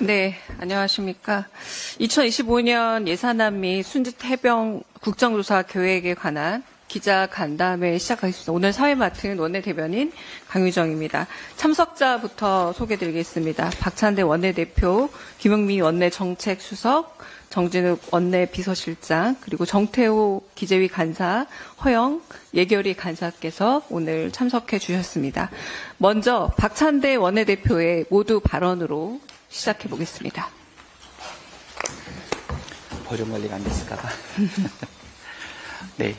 네, 안녕하십니까. 2025년 예산안 및 순직 해병 국정조사 계획에 관한 기자 간담회 시작하겠습니다. 오늘 사회 맡은 원내대변인 강유정입니다. 참석자부터 소개드리겠습니다. 박찬대 원내대표, 김용민 원내정책수석, 정진욱 원내비서실장, 그리고 정태호 기재위 간사, 허영 예결위 간사께서 오늘 참석해 주셨습니다. 먼저 박찬대 원내대표의 모두 발언으로 시작해 보겠습니다. 보존 관리가 안 됐을까봐. 네.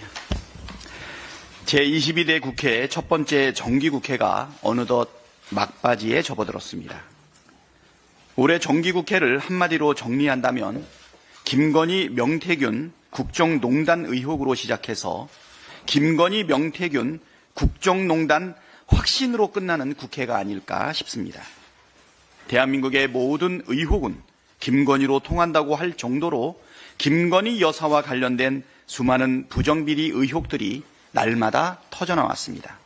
제22대 국회 첫 번째 정기국회가 어느덧 막바지에 접어들었습니다. 올해 정기국회를 한마디로 정리한다면 김건희, 명태균 국정농단 의혹으로 시작해서 김건희, 명태균 국정농단 확신으로 끝나는 국회가 아닐까 싶습니다. 대한민국의 모든 의혹은 김건희로 통한다고 할 정도로 김건희 여사와 관련된 수많은 부정비리 의혹들이 날마다 터져나왔습니다.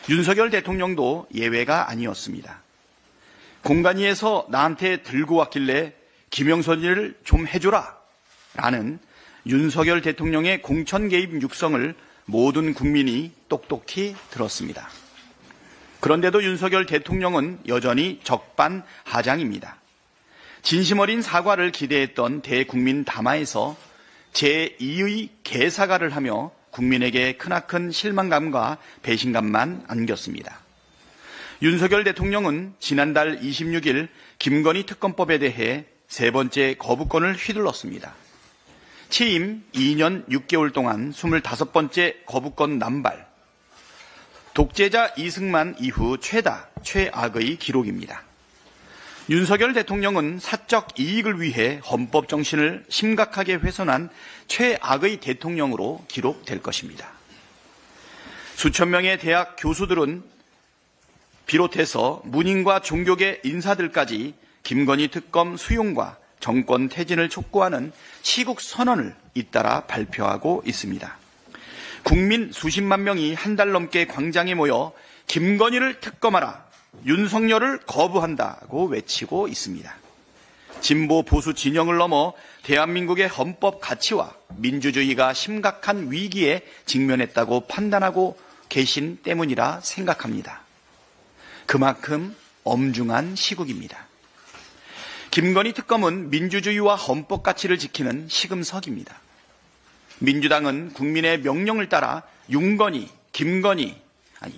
윤석열 대통령도 예외가 아니었습니다. 공간위에서 나한테 들고 왔길래 김영선을 좀 해줘라 라는 윤석열 대통령의 공천 개입 육성을 모든 국민이 똑똑히 들었습니다. 그런데도 윤석열 대통령은 여전히 적반하장입니다. 진심 어린 사과를 기대했던 대국민 담화에서 제2의 개사과를 하며 국민에게 크나큰 실망감과 배신감만 안겼습니다. 윤석열 대통령은 지난달 26일 김건희 특검법에 대해 세 번째 거부권을 휘둘렀습니다. 취임 2년 6개월 동안 25번째 거부권 남발, 독재자 이승만 이후 최악의 기록입니다. 윤석열 대통령은 사적 이익을 위해 헌법 정신을 심각하게 훼손한 최악의 대통령으로 기록될 것입니다. 수천 명의 대학 교수들은 비롯해서 문인과 종교계 인사들까지 김건희 특검 수용과 정권 퇴진을 촉구하는 시국 선언을 잇따라 발표하고 있습니다. 국민 수십만 명이 한 달 넘게 광장에 모여 김건희를 특검하라, 윤석열을 거부한다고 외치고 있습니다. 진보 보수 진영을 넘어 대한민국의 헌법 가치와 민주주의가 심각한 위기에 직면했다고 판단하고 계신 때문이라 생각합니다. 그만큼 엄중한 시국입니다. 김건희 특검은 민주주의와 헌법 가치를 지키는 시금석입니다. 민주당은 국민의 명령을 따라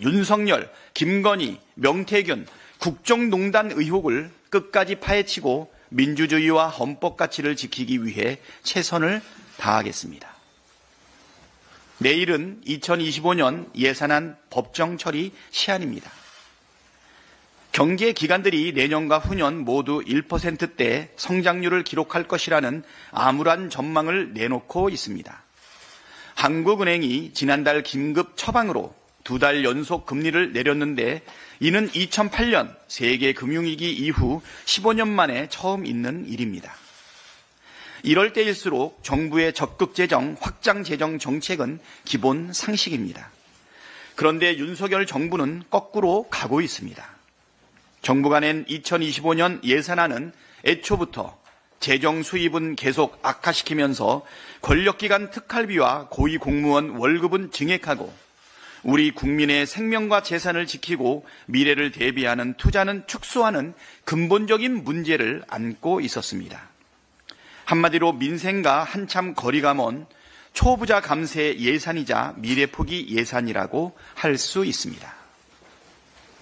윤석열, 김건희, 명태균 국정농단 의혹을 끝까지 파헤치고 민주주의와 헌법 가치를 지키기 위해 최선을 다하겠습니다. 내일은 2025년 예산안 법정 처리 시한입니다. 경제 기관들이 내년과 후년 모두 1%대 성장률을 기록할 것이라는 암울한 전망을 내놓고 있습니다. 한국은행이 지난달 긴급 처방으로 2달 연속 금리를 내렸는데 이는 2008년 세계 금융위기 이후 15년 만에 처음 있는 일입니다. 이럴 때일수록 정부의 적극 재정, 확장 재정 정책은 기본 상식입니다. 그런데 윤석열 정부는 거꾸로 가고 있습니다. 정부가 낸 2025년 예산안은 애초부터 재정 수입은 계속 악화시키면서 권력기관 특활비와 고위공무원 월급은 증액하고 우리 국민의 생명과 재산을 지키고 미래를 대비하는 투자는 축소하는 근본적인 문제를 안고 있었습니다. 한마디로 민생과 한참 거리가 먼 초부자 감세 예산이자 미래 포기 예산이라고 할 수 있습니다.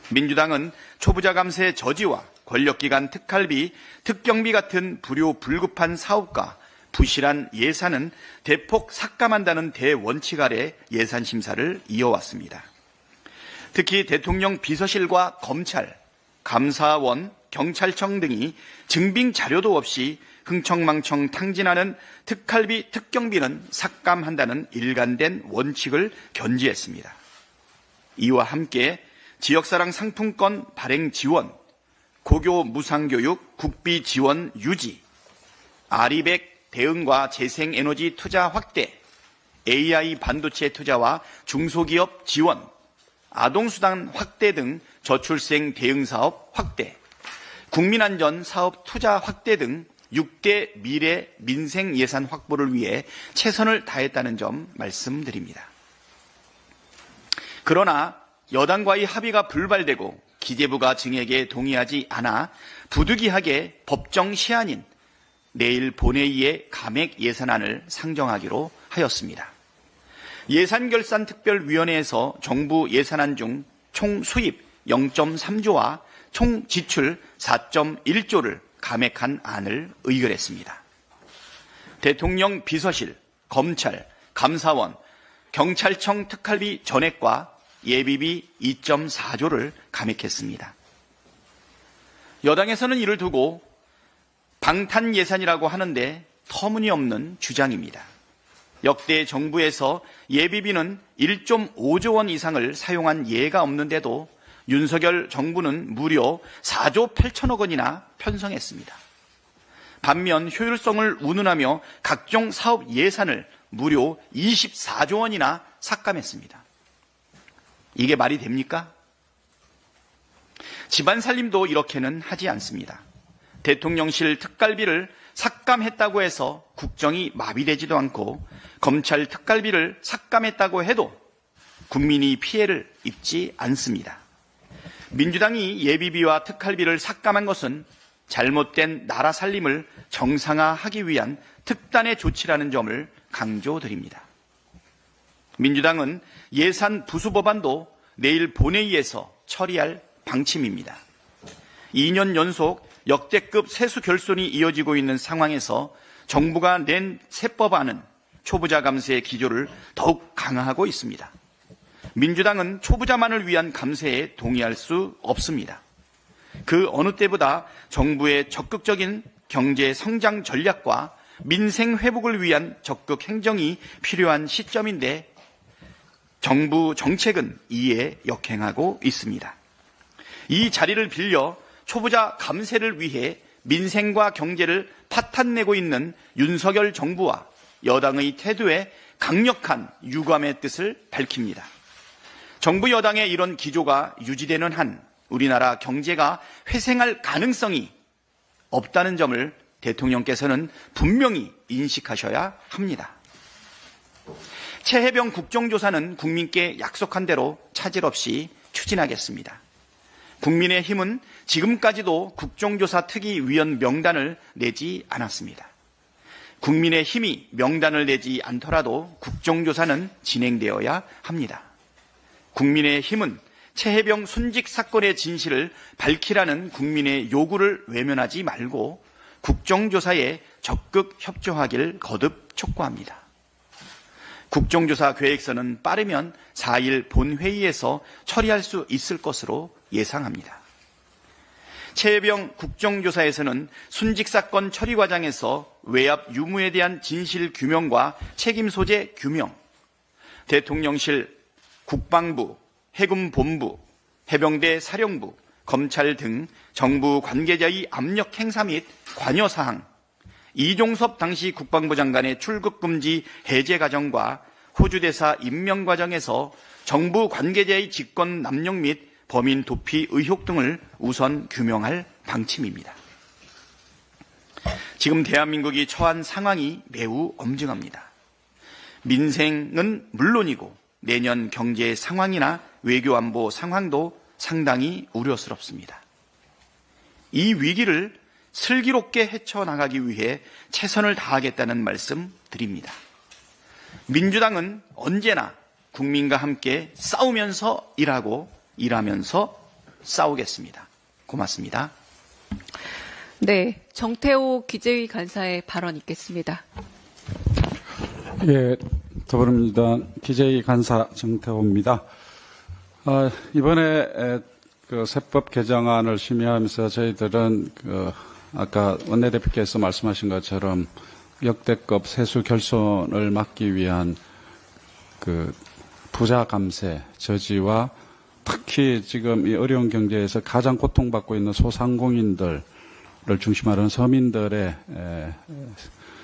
민주당은 초부자 감세 저지와 권력기관 특활비, 특경비 같은 불효불급한 사업과 부실한 예산은 대폭 삭감한다는 대원칙 아래 예산 심사를 이어왔습니다. 특히 대통령 비서실과 검찰, 감사원, 경찰청 등이 증빙 자료도 없이 흥청망청 탕진하는 특활비, 특경비는 삭감한다는 일관된 원칙을 견지했습니다. 이와 함께 지역사랑 상품권 발행 지원, 고교 무상교육 국비 지원 유지, 아리백 대응과 재생에너지 투자 확대, AI 반도체 투자와 중소기업 지원, 아동수당 확대 등 저출생 대응사업 확대, 국민안전 사업 투자 확대 등 6대 미래 민생 예산 확보를 위해 최선을 다했다는 점 말씀드립니다. 그러나 여당과의 합의가 불발되고 기재부가 증액에 동의하지 않아 부득이하게 법정 시한인 내일 본회의에 감액 예산안을 상정하기로 하였습니다. 예산결산특별위원회에서 정부 예산안 중 총 수입 0.3조와 총 지출 4.1조를 감액한 안을 의결했습니다. 대통령 비서실, 검찰, 감사원, 경찰청 특활비 전액과 예비비 2.4조를 감액했습니다. 여당에서는 이를 두고 방탄 예산이라고 하는데 터무니없는 주장입니다. 역대 정부에서 예비비는 1.5조 원 이상을 사용한 예가 없는데도 윤석열 정부는 무려 4조 8천억 원이나 편성했습니다. 반면 효율성을 운운하며 각종 사업 예산을 무려 24조 원이나 삭감했습니다. 이게 말이 됩니까? 집안 살림도 이렇게는 하지 않습니다. 대통령실 특갈비를 삭감했다고 해서 국정이 마비되지도 않고 검찰 특갈비를 삭감했다고 해도 국민이 피해를 입지 않습니다. 민주당이 예비비와 특할비를 삭감한 것은 잘못된 나라 살림을 정상화하기 위한 특단의 조치라는 점을 강조드립니다. 민주당은 예산 부수 법안도 내일 본회의에서 처리할 방침입니다. 2년 연속 역대급 세수 결손이 이어지고 있는 상황에서 정부가 낸 세법안은 초부자 감세의 기조를 더욱 강화하고 있습니다. 민주당은 초부자만을 위한 감세에 동의할 수 없습니다. 그 어느 때보다 정부의 적극적인 경제 성장 전략과 민생 회복을 위한 적극 행정이 필요한 시점인데 정부 정책은 이에 역행하고 있습니다. 이 자리를 빌려 초부자 감세를 위해 민생과 경제를 파탄내고 있는 윤석열 정부와 여당의 태도에 강력한 유감의 뜻을 밝힙니다. 정부 여당의 이런 기조가 유지되는 한 우리나라 경제가 회생할 가능성이 없다는 점을 대통령께서는 분명히 인식하셔야 합니다. 최혜병 국정조사는 국민께 약속한 대로 차질 없이 추진하겠습니다. 국민의힘은 지금까지도 국정조사 특위위원 명단을 내지 않았습니다. 국민의힘이 명단을 내지 않더라도 국정조사는 진행되어야 합니다. 국민의힘은 최혜병 순직 사건의 진실을 밝히라는 국민의 요구를 외면하지 말고 국정조사에 적극 협조하길 거듭 촉구합니다. 국정조사 계획서는 빠르면 4일 본회의에서 처리할 수 있을 것으로 예상합니다. 최혜병 국정조사에서는 순직 사건 처리 과정에서 외압 유무에 대한 진실 규명과 책임 소재 규명, 대통령실, 국방부, 해군본부, 해병대 사령부, 검찰 등 정부 관계자의 압력 행사 및 관여 사항, 이종섭 당시 국방부 장관의 출국 금지 해제 과정과 호주 대사 임명 과정에서 정부 관계자의 직권 남용 및 범인 도피 의혹 등을 우선 규명할 방침입니다. 지금 대한민국이 처한 상황이 매우 엄중합니다. 민생은 물론이고 내년 경제 상황이나 외교 안보 상황도 상당히 우려스럽습니다. 이 위기를 슬기롭게 헤쳐나가기 위해 최선을 다하겠다는 말씀 드립니다. 민주당은 언제나 국민과 함께 싸우면서 일하고 일하면서 싸우겠습니다. 고맙습니다. 네, 정태호 기재위 간사의 발언 있겠습니다. 예, 더불어민주당 기재위 간사 정태호입니다. 이번에 그 세법 개정안을 심의하면서 저희들은 아까 원내대표께서 말씀하신 것처럼 역대급 세수 결손을 막기 위한 그 부자 감세 저지와 특히 지금 이 어려운 경제에서 가장 고통받고 있는 소상공인들을 중심으로 서민들의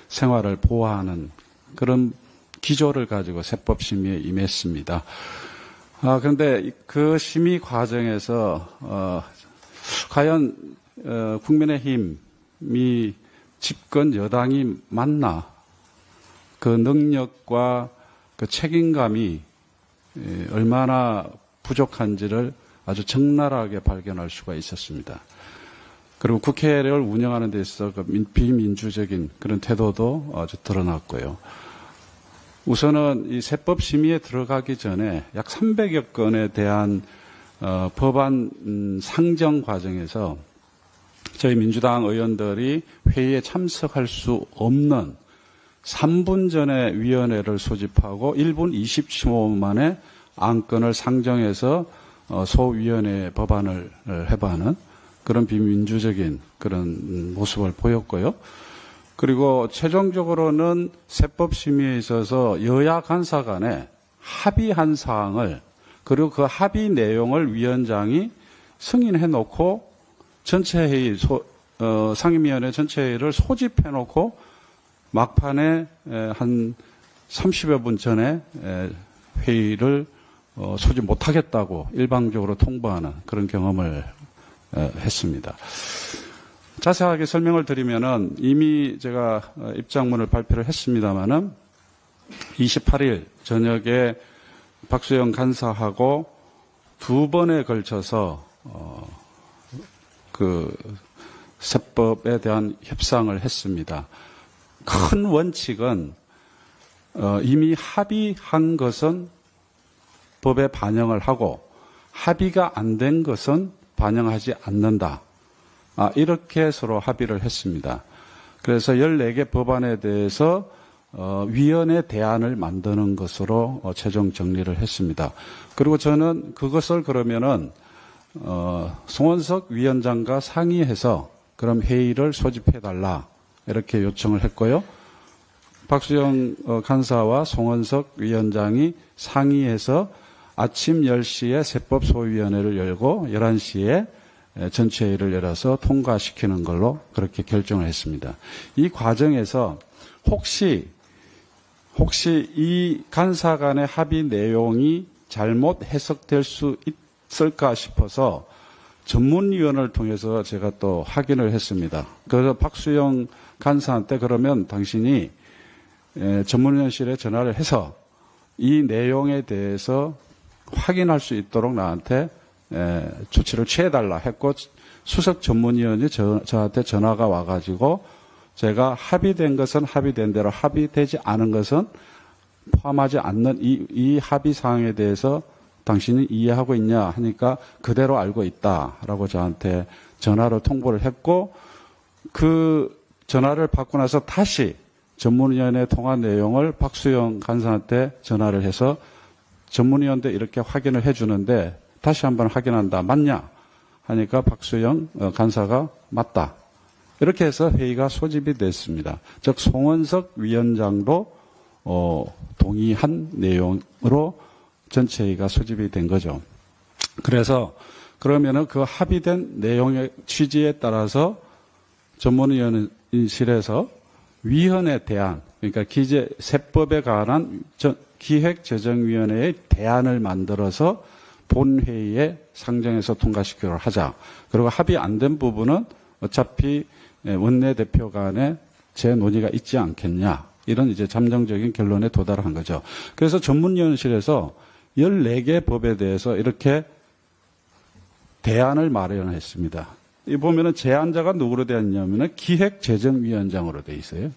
생활을 보호하는 그런 기조를 가지고 세법 심의에 임했습니다. 그런데 그 심의 과정에서 과연 국민의힘이 집권 여당이 맞나 그 능력과 그 책임감이 얼마나 부족한지를 아주 적나라하게 발견할 수가 있었습니다. 그리고 국회를 운영하는 데 있어서 그 비민주적인 그런 태도도 아주 드러났고요. 우선은 이 세법 심의에 들어가기 전에 약 300여 건에 대한 법안 상정 과정에서 저희 민주당 의원들이 회의에 참석할 수 없는 3분 전에 위원회를 소집하고 1분 20초 만에 안건을 상정해서 소위원회 법안을 해부하는 그런 비민주적인 그런 모습을 보였고요. 그리고 최종적으로는 세법 심의에 있어서 여야 간사 간에 합의한 사항을 그리고 그 합의 내용을 위원장이 승인해 놓고 전체회의, 상임위원회 전체회의를 소집해 놓고 막판에 한 30여 분 전에 회의를 소집 못하겠다고 일방적으로 통보하는 그런 경험을 했습니다. 자세하게 설명을 드리면은 이미 제가 입장문을 발표를 했습니다마는 28일 저녁에 박수영 간사하고 두 번에 걸쳐서 그 세법에 대한 협상을 했습니다. 큰 원칙은 이미 합의한 것은 법에 반영을 하고 합의가 안 된 것은 반영하지 않는다. 이렇게 서로 합의를 했습니다. 그래서 14개 법안에 대해서 위원회 대안을 만드는 것으로 최종 정리를 했습니다. 그리고 저는 그것을 그러면은 송원석 위원장과 상의해서 그럼 회의를 소집해달라 이렇게 요청을 했고요. 박수영 간사와 송원석 위원장이 상의해서 아침 10시에 세법 소위원회를 열고 11시에 전체회의를 열어서 통과시키는 걸로 그렇게 결정을 했습니다. 이 과정에서 혹시 이 간사 간의 합의 내용이 잘못 해석될 수 있을까 싶어서 전문위원을 통해서 제가 또 확인을 했습니다. 그래서 박수영 간사한테 그러면 당신이 전문위원실에 전화를 해서 이 내용에 대해서 확인할 수 있도록 나한테 조치를 취해달라 했고 수석 전문위원이 저한테 전화가 와가지고 제가 합의된 것은 합의된 대로 합의되지 않은 것은 포함하지 않는 이 합의 사항에 대해서 당신이 이해하고 있냐 하니까 그대로 알고 있다라고 저한테 전화로 통보를 했고 그 전화를 받고 나서 다시 전문위원회 통화 내용을 박수영 간사한테 전화를 해서 전문위원도 이렇게 확인을 해주는데 다시 한번 확인한다. 맞냐? 하니까 박수영 간사가 맞다. 이렇게 해서 회의가 소집이 됐습니다. 즉 송원석 위원장도 동의한 내용으로 전체 회의가 소집이 된 거죠. 그래서 그러면은 그 합의된 내용의 취지에 따라서 전문위원실에서 위헌에 대한 그러니까 세법에 관한 기획재정위원회의 대안을 만들어서 본회의에 상정해서 통과시키도록 하자. 그리고 합의 안 된 부분은 어차피 원내대표 간에 재논의가 있지 않겠냐. 이런 이제 잠정적인 결론에 도달한 거죠. 그래서 전문위원실에서 14개 법에 대해서 이렇게 대안을 마련했습니다. 이 보면은 제안자가 누구로 되어 있냐면은 기획재정위원장으로 되어 있어요.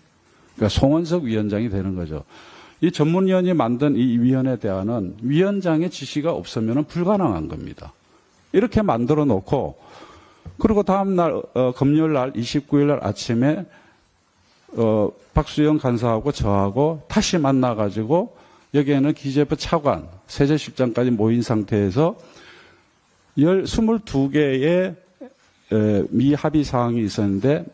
그러니까 송원석 위원장이 되는 거죠. 이 전문위원이 만든 이 위원회 대안은 위원장의 지시가 없으면 불가능한 겁니다. 이렇게 만들어 놓고 그리고 다음 날 금요일 날 29일 날 아침에 박수영 간사하고 저하고 다시 만나 가지고 여기에는 기재부 차관 세제실장까지 모인 상태에서 22개의 미합의 사항이 있었는데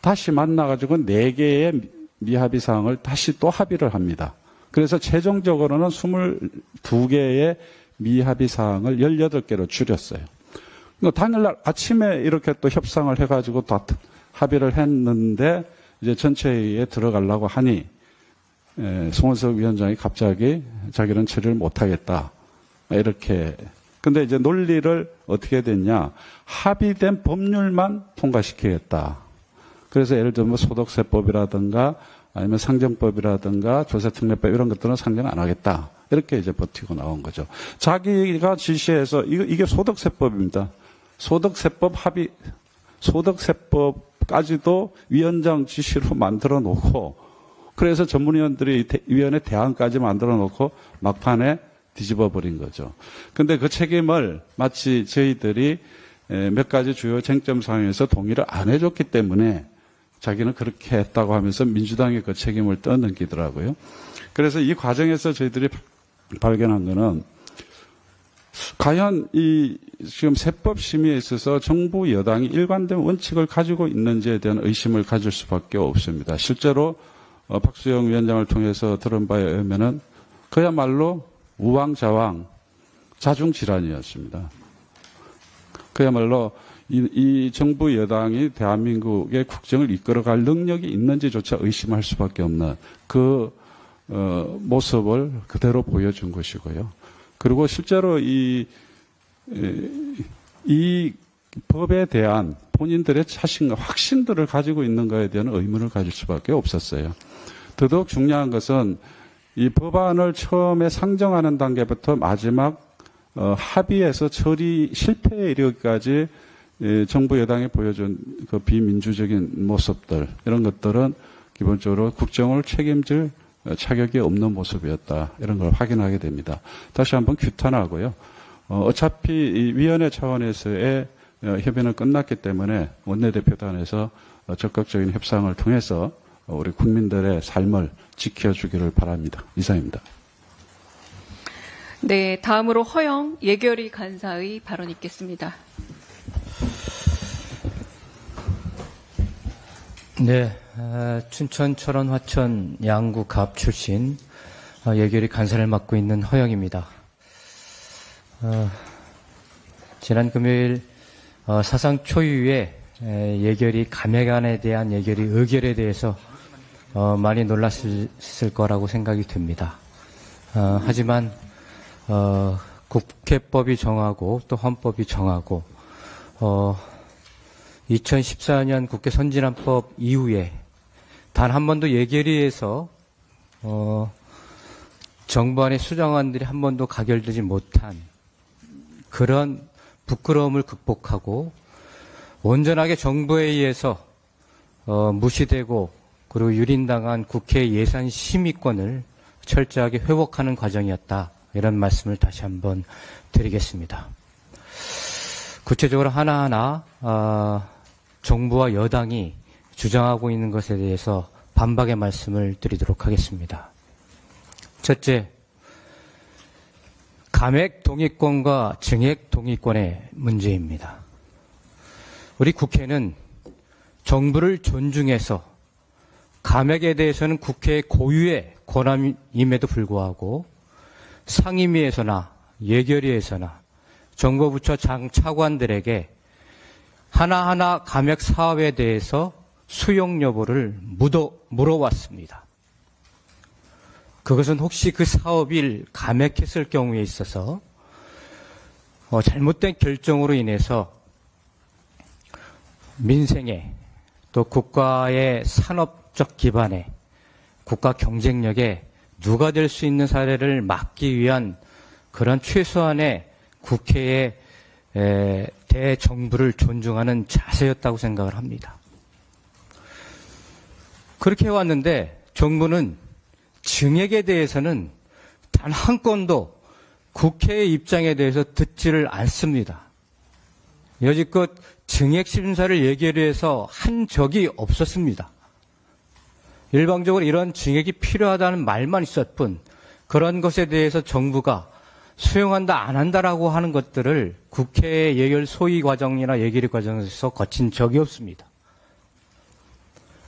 다시 만나 가지고 4개의 미합의 사항을 다시 또 합의를 합니다. 그래서 최종적으로는 22개의 미합의 사항을 18개로 줄였어요. 당일날 아침에 이렇게 또 협상을 해가지고 다 합의를 했는데 이제 전체회의에 들어가려고 하니 송원석 위원장이 갑자기 자기는 처리를 못하겠다. 이렇게 근데 이제 논리를 어떻게 됐냐. 합의된 법률만 통과시키겠다. 그래서 예를 들면 소득세법이라든가 아니면 상정법이라든가 조세특례법 이런 것들은 상정 안 하겠다. 이렇게 이제 버티고 나온 거죠. 자기가 지시해서 이게 소득세법입니다. 소득세법까지도 위원장 지시로 만들어 놓고 그래서 전문위원들이 위원회 대안까지 만들어 놓고 막판에 뒤집어 버린 거죠. 근데 그 책임을 마치 저희들이 몇 가지 주요 쟁점 사항에서 동의를 안 해줬기 때문에 자기는 그렇게 했다고 하면서 민주당이 그 책임을 떠넘기더라고요. 그래서 이 과정에서 저희들이 발견한 거는 과연 이 지금 세법 심의에 있어서 정부 여당이 일관된 원칙을 가지고 있는지에 대한 의심을 가질 수밖에 없습니다. 실제로 박수영 위원장을 통해서 들은 바에 의하면은 그야말로 우왕좌왕 자중질환이었습니다. 그야말로 이 정부 여당이 대한민국의 국정을 이끌어갈 능력이 있는지조차 의심할 수밖에 없는 그 모습을 그대로 보여준 것이고요. 그리고 실제로 이 법에 대한 본인들의 자신과 확신들을 가지고 있는 것에 대한 의문을 가질 수밖에 없었어요. 더더욱 중요한 것은 이 법안을 처음에 상정하는 단계부터 마지막 합의에서 처리 실패에 이르기까지 정부 여당이 보여준 그 비민주적인 모습들 이런 것들은 기본적으로 국정을 책임질 자격이 없는 모습이었다. 이런 걸 확인하게 됩니다. 다시 한번 규탄하고요. 어차피 이 위원회 차원에서의 협의는 끝났기 때문에 원내대표단에서 적극적인 협상을 통해서 우리 국민들의 삶을 지켜주기를 바랍니다. 이상입니다. 네, 다음으로 허영 예결위 간사의 발언 있겠습니다. 네, 춘천, 철원, 화천, 양구, 갑 출신 예결위 간사를 맡고 있는 허영입니다. 지난 금요일 사상 초유의 예결위 감액안에 대한 예결위 의결에 대해서 많이 놀랐을 거라고 생각이 듭니다. 하지만 국회법이 정하고 또 헌법이 정하고 2014년 국회 선진화법 이후에 단 한 번도 예결위에서 정부안의 수정안들이 한 번도 가결되지 못한 그런 부끄러움을 극복하고 온전하게 정부에 의해서 무시되고 그리고 유린당한 국회 예산 심의권을 철저하게 회복하는 과정이었다. 이런 말씀을 다시 한번 드리겠습니다. 구체적으로 하나하나 정부와 여당이 주장하고 있는 것에 대해서 반박의 말씀을 드리도록 하겠습니다. 첫째, 감액 동의권과 증액 동의권의 문제입니다. 우리 국회는 정부를 존중해서 감액에 대해서는 국회의 고유의 권한임에도 불구하고 상임위에서나 예결위에서나 정부부처 장 차관들에게 하나하나 감액 사업에 대해서 수용 여부를 물어왔습니다. 그것은 혹시 그 사업을 감액했을 경우에 있어서 잘못된 결정으로 인해서 민생에 또 국가의 산업적 기반에 국가 경쟁력에 누가 될 수 있는 사례를 막기 위한 그런 최소한의 국회의 대정부를 존중하는 자세였다고 생각을 합니다. 그렇게 해왔는데 정부는 증액에 대해서는 단 한 건도 국회의 입장에 대해서 듣지를 않습니다. 여지껏 증액 심사를 예결위에서 한 적이 없었습니다. 일방적으로 이런 증액이 필요하다는 말만 있었을 뿐 그런 것에 대해서 정부가 수용한다 안 한다라고 하는 것들을 국회의 예결 소위 과정이나 예결위 과정에서 거친 적이 없습니다.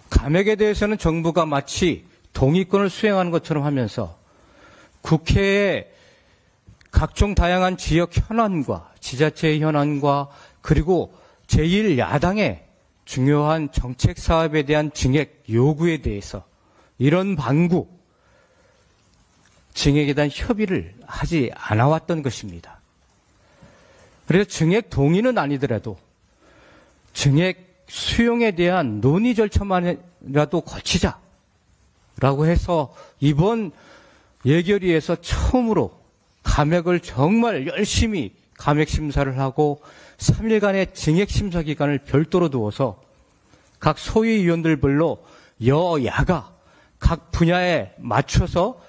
감액에 대해서는 정부가 마치 동의권을 수행하는 것처럼 하면서 국회의 각종 다양한 지역 현안과 지자체의 현안과 그리고 제1야당의 중요한 정책 사업에 대한 증액 요구에 대해서 이런 방구, 증액에 대한 협의를 하지 않아왔던 것입니다. 그래서 증액 동의는 아니더라도 증액 수용에 대한 논의 절차만이라도 거치자라고 해서 이번 예결위에서 처음으로 감액을 정말 열심히 감액 심사를 하고 3일간의 증액 심사 기간을 별도로 두어서 각 소위위원들별로 여야가 각 분야에 맞춰서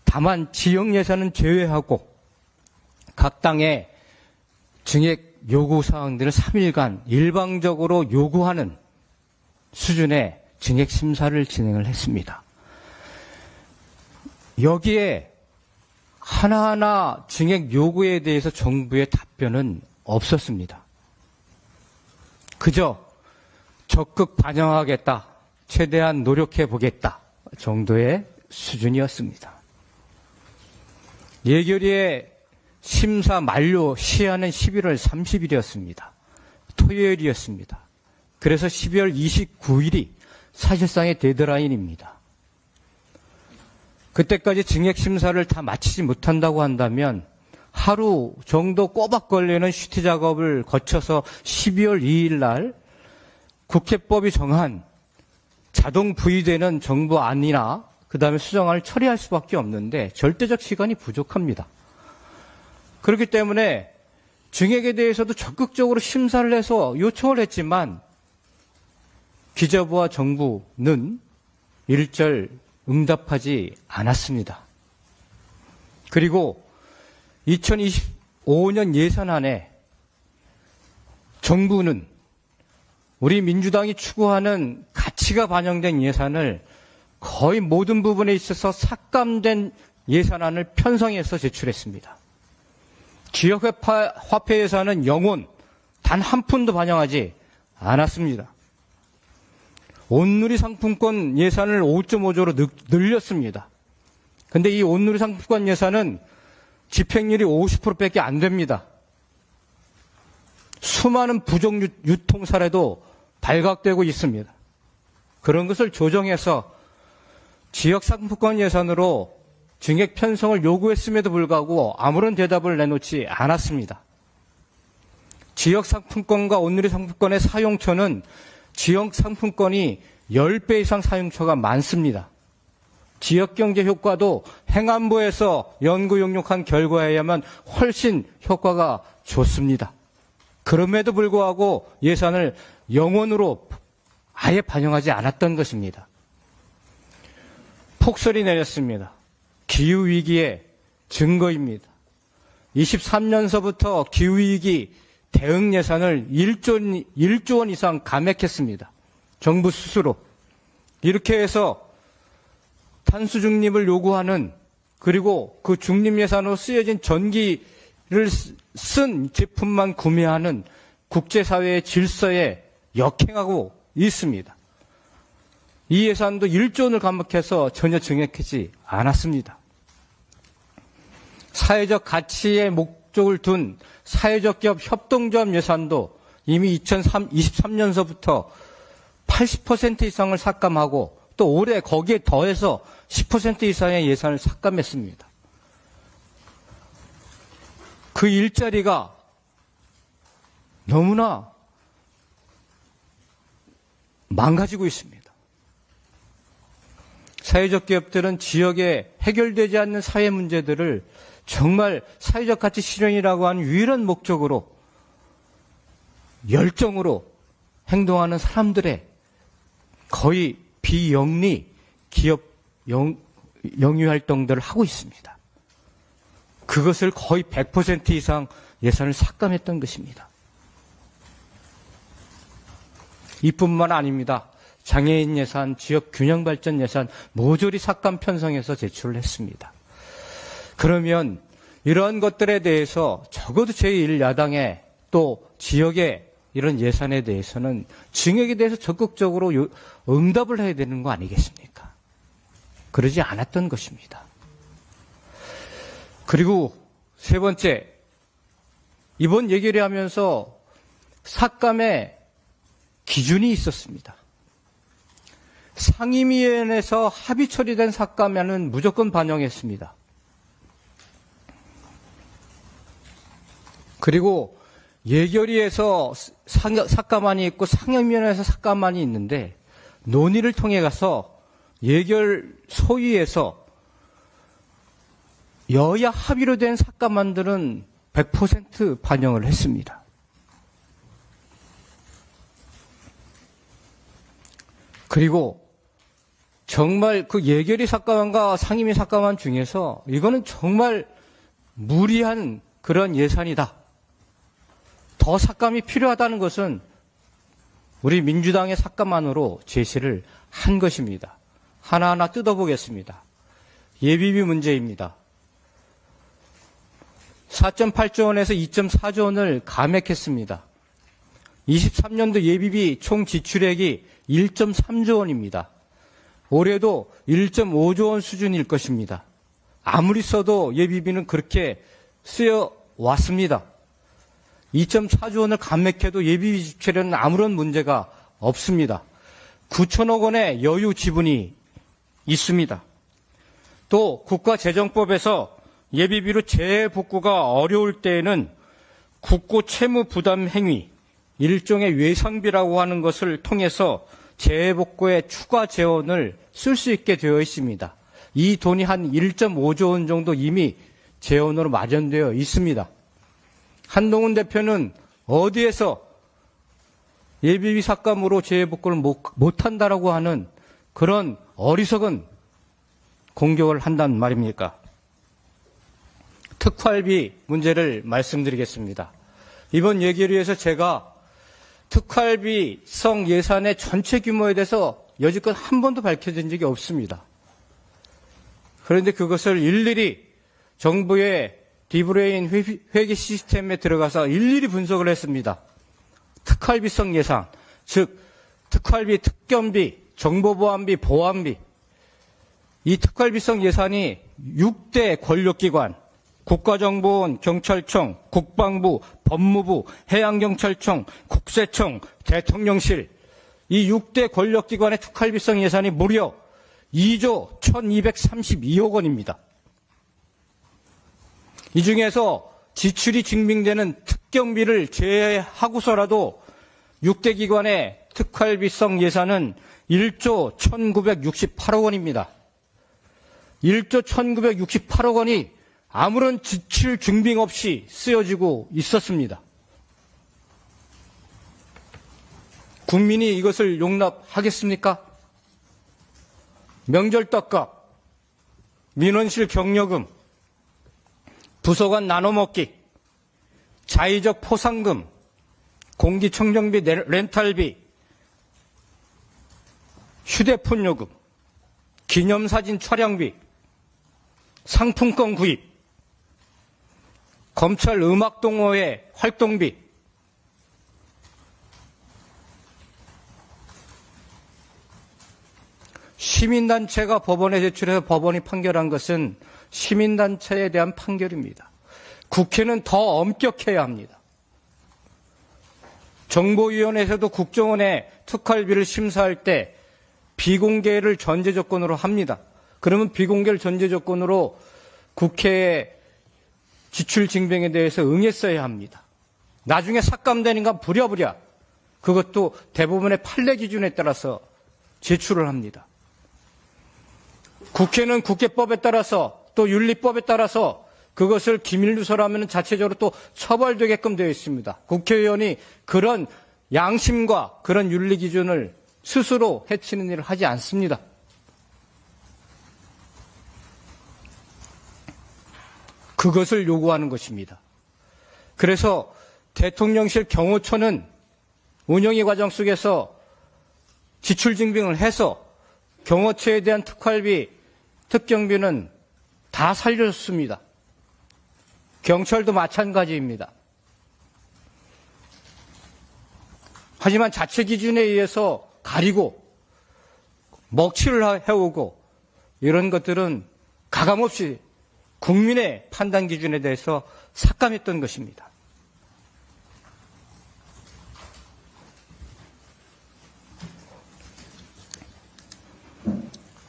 다만 지역 예산은 제외하고 각 당의 증액 요구 사항들을 3일간 일방적으로 요구하는 수준의 증액 심사를 진행을 했습니다. 여기에 하나하나 증액 요구에 대해서 정부의 답변은 없었습니다. 그저 적극 반영하겠다, 최대한 노력해 보겠다 정도의 수준이었습니다. 예결위의 심사 만료 시한은 11월 30일이었습니다. 토요일이었습니다. 그래서 12월 29일이 사실상의 데드라인입니다. 그때까지 증액 심사를 다 마치지 못한다고 한다면 하루 정도 꼬박 걸리는 슈티 작업을 거쳐서 12월 2일 날 국회법이 정한 자동 부의되는 정부 안이나 그다음에 수정안을 처리할 수밖에 없는데 절대적 시간이 부족합니다. 그렇기 때문에 증액에 대해서도 적극적으로 심사를 해서 요청을 했지만 기재부와 정부는 일절 응답하지 않았습니다. 그리고 2025년 예산안에 정부는 우리 민주당이 추구하는 가치가 반영된 예산을 거의 모든 부분에 있어서 삭감된 예산안을 편성해서 제출했습니다. 지역화폐 예산은 영원 단 한 푼도 반영하지 않았습니다. 온누리 상품권 예산을 5.5조로 늘렸습니다. 그런데 이 온누리 상품권 예산은 집행률이 50%밖에 안 됩니다. 수많은 부정 유통 사례도 발각되고 있습니다. 그런 것을 조정해서 지역 상품권 예산으로 증액 편성을 요구했음에도 불구하고 아무런 대답을 내놓지 않았습니다. 지역 상품권과 온누리 상품권의 사용처는 지역 상품권이 10배 이상 사용처가 많습니다. 지역경제 효과도 행안부에서 연구 용역한 결과에 의하면 훨씬 효과가 좋습니다. 그럼에도 불구하고 예산을 영원으로 아예 반영하지 않았던 것입니다. 폭설이 내렸습니다. 기후위기의 증거입니다. 23년서부터 기후위기 대응 예산을 1조 원 이상 감액했습니다. 정부 스스로. 이렇게 해서 탄소 중립을 요구하는 그리고 그 중립 예산으로 쓰여진 전기를 쓴 제품만 구매하는 국제사회의 질서에 역행하고 있습니다. 이 예산도 1조 원을 감액해서 전혀 증액하지 않았습니다. 사회적 가치에 목적을 둔 사회적 기업 협동조합 예산도 이미 2023년서부터 80% 이상을 삭감하고 또 올해 거기에 더해서 10% 이상의 예산을 삭감했습니다. 그 일자리가 너무나 망가지고 있습니다. 사회적 기업들은 지역에 해결되지 않는 사회 문제들을 정말 사회적 가치 실현이라고 하는 유일한 목적으로 열정으로 행동하는 사람들의 거의 비영리 기업 영위 활동들을 하고 있습니다. 그것을 거의 100% 이상 예산을 삭감했던 것입니다. 이뿐만 아닙니다. 장애인 예산, 지역 균형 발전 예산 모조리 삭감 편성해서 제출을 했습니다. 그러면 이러한 것들에 대해서 적어도 제1야당의 또 지역의 이런 예산에 대해서는 증액에 대해서 적극적으로 응답을 해야 되는 거 아니겠습니까? 그러지 않았던 것입니다. 그리고 세 번째, 이번 얘기를 하면서 삭감의 기준이 있었습니다. 상임위원회에서 합의 처리된 삭감에는 무조건 반영했습니다. 그리고 예결위에서 삭감안이 있고 상임위원회에서 삭감안이 있는데 논의를 통해 가서 예결 소위에서 여야 합의로 된 삭감안들은 100% 반영을 했습니다. 그리고 정말 그 예결위 삭감안과 상임위 삭감안 중에서 이거는 정말 무리한 그런 예산이다. 더 삭감이 필요하다는 것은 우리 민주당의 삭감안으로 제시를 한 것입니다. 하나하나 뜯어보겠습니다. 예비비 문제입니다. 4.8조 원에서 2.4조 원을 감액했습니다. 23년도 예비비 총 지출액이 1.3조 원입니다. 올해도 1.5조 원 수준일 것입니다. 아무리 써도 예비비는 그렇게 쓰여 왔습니다. 2.4조 원을 감액해도 예비비 지출에는 아무런 문제가 없습니다. 9천억 원의 여유 지분이 있습니다. 또 국가재정법에서 예비비로 재복구가 어려울 때에는 국고 채무 부담 행위, 일종의 외상비라고 하는 것을 통해서 재복구에 추가 재원을 쓸 수 있게 되어 있습니다. 이 돈이 한 1.5조 원 정도 이미 재원으로 마련되어 있습니다. 한동훈 대표는 어디에서 예비비 삭감으로 재복구를 못한다라고 하는 그런 어리석은 공격을 한단 말입니까? 특활비 문제를 말씀드리겠습니다. 이번 예결위에서 제가 특활비성 예산의 전체 규모에 대해서 여지껏 한 번도 밝혀진 적이 없습니다. 그런데 그것을 일일이 정부의 디브레인 회계 시스템에 들어가서 일일이 분석을 했습니다. 특활비성 예산, 즉 특활비, 특견비, 정보보안비, 보안비, 이 특활비성 예산이 6대 권력기관, 국가정보원, 경찰청, 국방부, 법무부, 해양경찰청, 국세청, 대통령실, 이 6대 권력기관의 특활비성 예산이 무려 2조 1232억 원입니다. 이 중에서 지출이 증빙되는 특경비를 제외하고서라도 6대 기관의 특활비성 예산은 1조 1968억 원입니다. 1조 1968억 원이 아무런 지출 증빙 없이 쓰여지고 있었습니다. 국민이 이것을 용납하겠습니까? 명절 떡값, 민원실 격려금, 부서간 나눠먹기, 자의적 포상금, 공기청정비 렌탈비, 휴대폰 요금, 기념사진 촬영비, 상품권 구입, 검찰 음악동호회 활동비, 시민단체가 법원에 제출해서 법원이 판결한 것은 시민단체에 대한 판결입니다. 국회는 더 엄격해야 합니다. 정보위원회에서도 국정원의 특활비를 심사할 때 비공개를 전제 조건으로 합니다. 그러면 비공개를 전제 조건으로 국회의 지출 증빙에 대해서 응했어야 합니다. 나중에 삭감되는 건 부랴부랴 그것도 대부분의 판례 기준에 따라서 제출을 합니다. 국회는 국회법에 따라서 또 윤리법에 따라서 그것을 기밀누설하면 자체적으로 또 처벌되게끔 되어 있습니다. 국회의원이 그런 양심과 그런 윤리 기준을 스스로 해치는 일을 하지 않습니다. 그것을 요구하는 것입니다. 그래서 대통령실 경호처는 운영의 과정 속에서 지출 증빙을 해서 경호처에 대한 특활비, 특경비는 다 살려줬습니다. 경찰도 마찬가지입니다. 하지만 자체 기준에 의해서 가리고 먹칠을 해오고 이런 것들은 가감없이 국민의 판단 기준에 대해서 삭감했던 것입니다.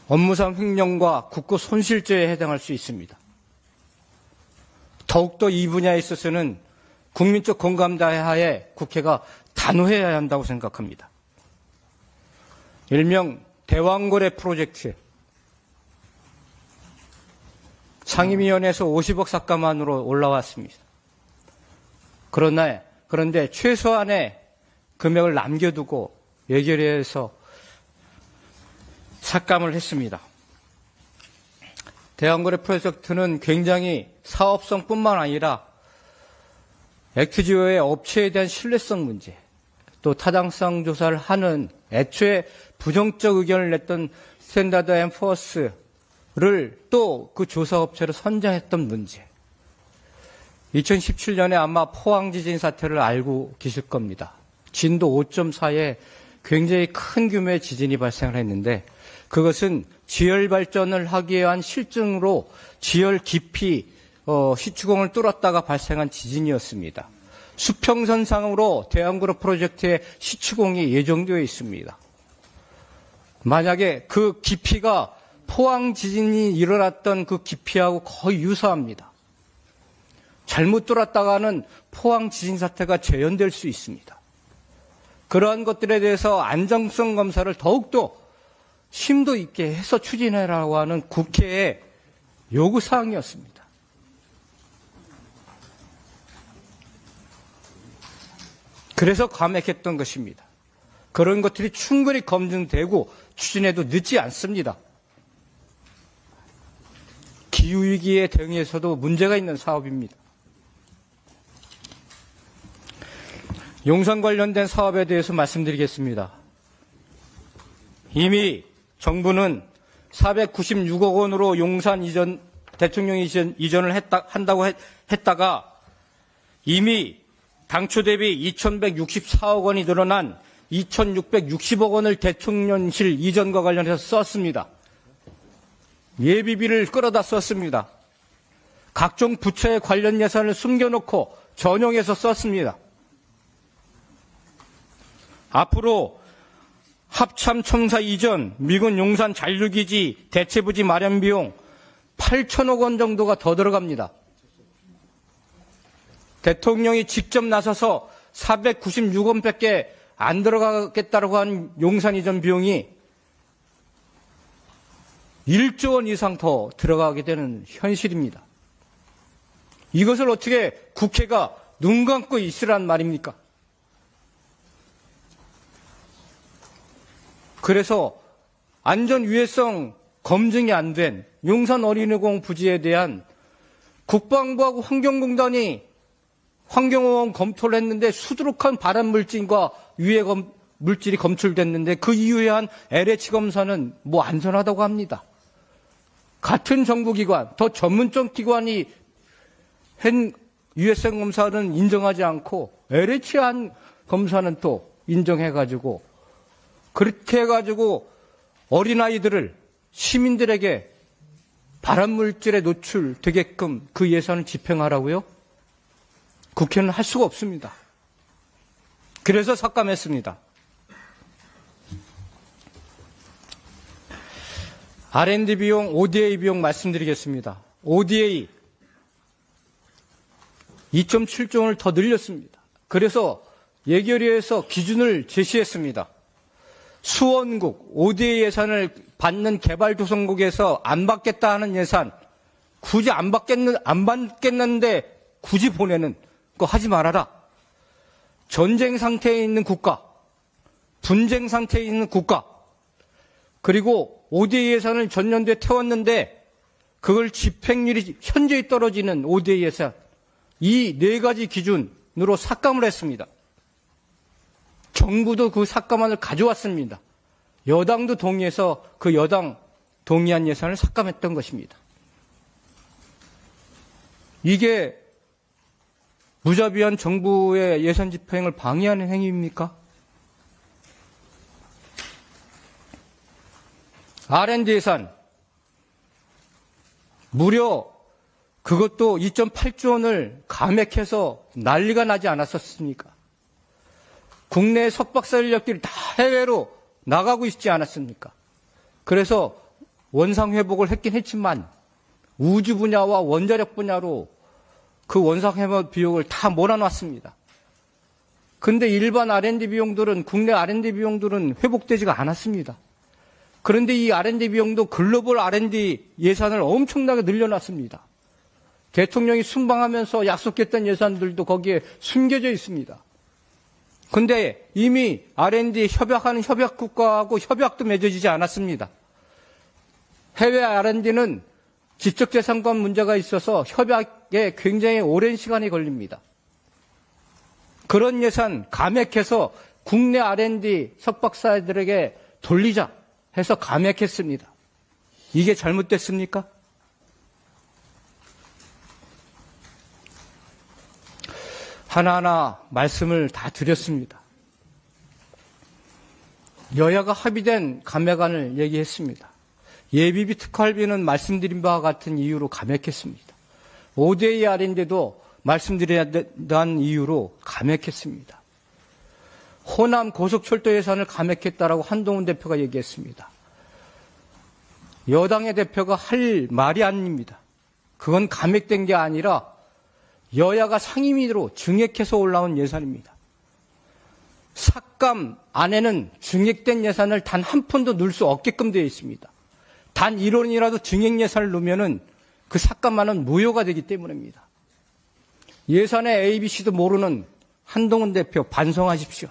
업무상 횡령과 국고 손실죄에 해당할 수 있습니다. 더욱더 이 분야에 있어서는 국민적 공감대하에 국회가 단호해야 한다고 생각합니다. 일명 대왕거래 프로젝트 상임위원회에서 50억 삭감안으로 올라왔습니다. 그런데 최소한의 금액을 남겨두고 예결위에서 삭감을 했습니다. 대왕거래 프로젝트는 굉장히 사업성뿐만 아니라 액트지오의 업체에 대한 신뢰성 문제, 또 타당성 조사를 하는 애초에 부정적 의견을 냈던 스탠다드 앤 푸어스를 또 그 조사업체로 선정했던 문제. 2017년에 아마 포항 지진 사태를 알고 계실 겁니다. 진도 5.4에 굉장히 큰 규모의 지진이 발생을 했는데 그것은 지열 발전을 하기 위한 실증으로 지열 깊이 시추공을 뚫었다가 발생한 지진이었습니다. 수평선상으로 대왕거래 프로젝트의 시추공이 예정되어 있습니다. 만약에 그 깊이가 포항 지진이 일어났던 그 깊이하고 거의 유사합니다. 잘못 뚫었다가는 포항 지진 사태가 재현될 수 있습니다. 그러한 것들에 대해서 안정성 검사를 더욱더 심도 있게 해서 추진해라고 하는 국회의 요구사항이었습니다. 그래서 감액했던 것입니다. 그런 것들이 충분히 검증되고 추진해도 늦지 않습니다. 기후위기에 대응해서도 문제가 있는 사업입니다. 용산 관련된 사업에 대해서 말씀드리겠습니다. 이미 정부는 496억 원으로 용산 대통령 이전을 한다고 했다가 이미 당초 대비 2,164억 원이 늘어난 2,660억 원을 대통령실 이전과 관련해서 썼습니다. 예비비를 끌어다 썼습니다. 각종 부처의 관련 예산을 숨겨놓고 전용해서 썼습니다. 앞으로 합참청사 이전, 미군 용산 잔류기지 대체부지 마련 비용 8천억 원 정도가 더 들어갑니다. 대통령이 직접 나서서 496억 원밖에 안 들어가겠다고 한 용산 이전 비용이 1조 원 이상 더 들어가게 되는 현실입니다. 이것을 어떻게 국회가 눈 감고 있으란 말입니까? 그래서 안전 유해성 검증이 안 된 용산 어린이공원 부지에 대한 국방부하고 환경공단이 환경오염 검토를 했는데 수두룩한 발암물질과 유해 물질이 검출됐는데 그 이후에 한 LH 검사는 뭐 안전하다고 합니다. 같은 정부기관, 더 전문적 기관이 한 유해성 검사는 인정하지 않고 LH 한 검사는 또 인정해가지고 그렇게 해가지고 어린아이들을 시민들에게 발암물질에 노출되게끔 그 예산을 집행하라고요? 국회는 할 수가 없습니다. 그래서 삭감했습니다. R&D 비용, ODA 비용 말씀드리겠습니다. ODA 2.7조 원을 더 늘렸습니다. 그래서 예결위에서 기준을 제시했습니다. 수원국 ODA 예산을 받는 개발도상국에서 안 받겠다 하는 예산, 굳이 안 받겠는데 굳이 보내는 거 하지 말아라. 전쟁 상태에 있는 국가, 분쟁 상태에 있는 국가, 그리고 ODA 예산을 전년도에 태웠는데 그걸 집행률이 현저히 떨어지는 ODA 예산, 이 네 가지 기준으로 삭감을 했습니다. 정부도 그 삭감안을 가져왔습니다. 여당도 동의해서 그 여당 동의한 예산을 삭감했던 것입니다. 이게 무자비한 정부의 예산 집행을 방해하는 행위입니까? R&D 예산 무려 그것도 2.8조 원을 감액해서 난리가 나지 않았었습니까? 국내 석박사 인력들이 다 해외로 나가고 있지 않았습니까? 그래서 원상 회복을 했긴 했지만 우주 분야와 원자력 분야로 그 원상 회복 비용을 다 몰아놨습니다. 근데 일반 R&D 비용들은, 국내 R&D 비용들은 회복되지가 않았습니다. 그런데 이 R&D 비용도 글로벌 R&D 예산을 엄청나게 늘려놨습니다. 대통령이 순방하면서 약속했던 예산들도 거기에 숨겨져 있습니다. 근데 이미 R&D 협약하는 협약국가하고 협약도 맺어지지 않았습니다. 해외 R&D는 지적재산권 문제가 있어서 협약에 굉장히 오랜 시간이 걸립니다. 그런 예산 감액해서 국내 R&D 석박사들에게 돌리자 해서 감액했습니다. 이게 잘못됐습니까? 하나하나 말씀을 다 드렸습니다. 여야가 합의된 감액안을 얘기했습니다. 예비비 특활비는 말씀드린 바와 같은 이유로 감액했습니다. ODA R&D도 말씀드린 이유로 감액했습니다. 호남 고속철도 예산을 감액했다라고 한동훈 대표가 얘기했습니다. 여당의 대표가 할 말이 아닙니다. 그건 감액된 게 아니라 여야가 상임위로 증액해서 올라온 예산입니다. 삭감 안에는 증액된 예산을 단 한 푼도 넣을 수 없게끔 되어 있습니다. 단 1원이라도 증액 예산을 넣으면은 그 삭감안은 무효가 되기 때문입니다. 예산의 ABC도 모르는 한동훈 대표 반성하십시오.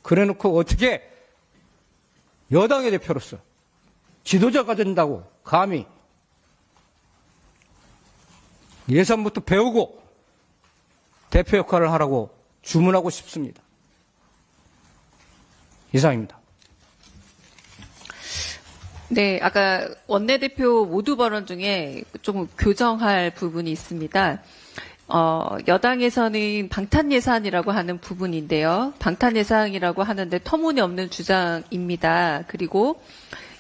그래놓고 어떻게 여당의 대표로서 지도자가 된다고 감히 예산부터 배우고 대표 역할을 하라고 주문하고 싶습니다. 이상입니다. 네, 아까 원내대표 모두 발언 중에 좀 교정할 부분이 있습니다. 여당에서는 방탄예산이라고 하는 부분인데요. 방탄예산이라고 하는데 터무니없는 주장입니다. 그리고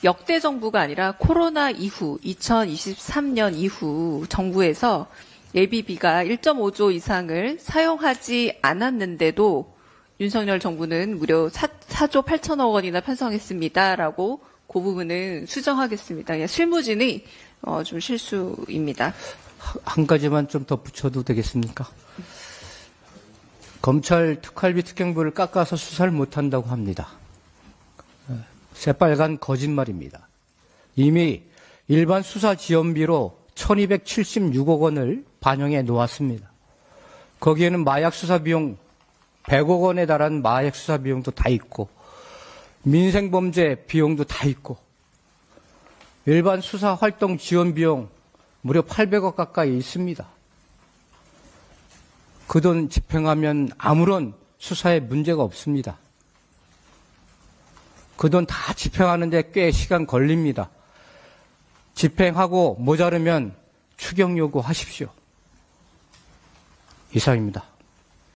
역대 정부가 아니라 코로나 이후 2023년 이후 정부에서 예비비가 1.5조 이상을 사용하지 않았는데도 윤석열 정부는 무려 4조 8천억 원이나 편성했습니다라고 그 부분은 수정하겠습니다. 실무진이 좀 실수입니다. 한 가지만 좀 덧붙여도 되겠습니까? 검찰 특활비 특경부를 깎아서 수사를 못한다고 합니다. 새빨간 거짓말입니다. 이미 일반 수사 지원비로 1276억 원을 반영해 놓았습니다. 거기에는 마약 수사 비용 100억 원에 달하는 마약 수사 비용도 다 있고 민생범죄 비용도 다 있고 일반 수사 활동 지원 비용 무려 800억 가까이 있습니다. 그 돈 집행하면 아무런 수사에 문제가 없습니다. 그 돈 다 집행하는데 꽤 시간 걸립니다. 집행하고 모자르면 추경 요구하십시오. 이상입니다.